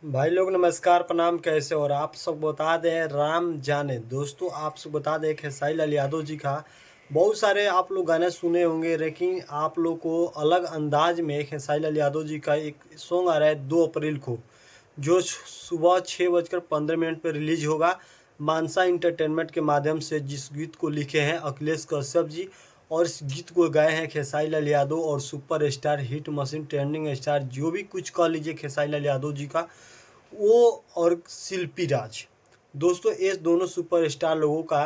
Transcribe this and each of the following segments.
भाई लोग नमस्कार प्रणाम, कैसे हो? और आप सब बता दें राम जाने। दोस्तों आप सब बता दें खेसारी लाल यादव जी का बहुत सारे आप लोग गाने सुने होंगे, लेकिन आप लोग को अलग अंदाज में खेसारी लाल यादव जी का एक सॉन्ग आ रहा है 2 अप्रैल को, जो सुबह 6:15 पर रिलीज होगा मानसा इंटरटेनमेंट के माध्यम से। जिस गीत को लिखे हैं अखिलेश कश्यप जी, और इस गीत को गाए हैं खेसारी लाल यादव और super star, hit machine, trending star, जो भी कुछ कह लीजिए खेसारी लाल यादव जी का, वो और शिल्पी राज। दोस्तों ये दोनों सुपरस्टार लोगों का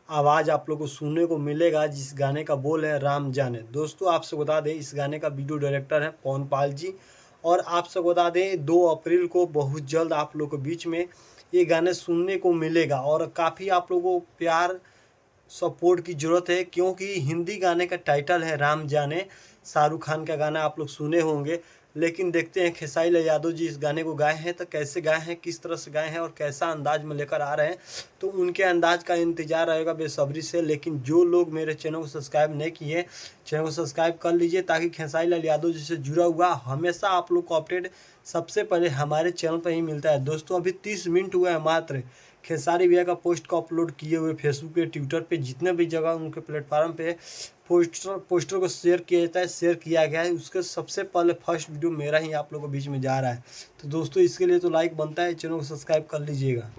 आवाज़ आप लोगों को सुनने को मिलेगा, जिस गाने का बोल है राम जाने। दोस्तों आप सबको बता दें इस गाने का वीडियो डायरेक्टर है पवन पाल जी। और आप सबको बता दें 2 अप्रैल को बहुत जल्द आप लोगों के बीच में ये गाने सुनने को मिलेगा। और काफ़ी आप लोगों को प्यार सपोर्ट की ज़रूरत है, क्योंकि हिंदी गाने का टाइटल है राम जाने। शाहरुख खान का गाना आप लोग सुने होंगे, लेकिन देखते हैं खेसारी लाल यादव जी इस गाने को गाए हैं तो कैसे गाए हैं, किस तरह से गाए हैं और कैसा अंदाज में लेकर आ रहे हैं। तो उनके अंदाज का इंतजार रहेगा बेसब्री से। लेकिन जो लोग मेरे चैनल को सब्सक्राइब नहीं किए, चैनल को सब्सक्राइब कर लीजिए, ताकि खेसारी लाल यादव जी से जुड़ा हुआ हमेशा आप लोग को अपडेट सबसे पहले हमारे चैनल पर ही मिलता है। दोस्तों अभी 30 मिनट हुआ है मात्र खेसारी भैया का पोस्ट को अपलोड किए हुए फेसबुक पे, ट्विटर पे, जितने भी जगह उनके प्लेटफॉर्म पे पोस्टर को शेयर किया जाता है, शेयर किया गया है। उसके सबसे पहले फर्स्ट वीडियो मेरा ही आप लोगों के बीच में जा रहा है। तो दोस्तों इसके लिए तो लाइक बनता है, चैनल को सब्सक्राइब कर लीजिएगा।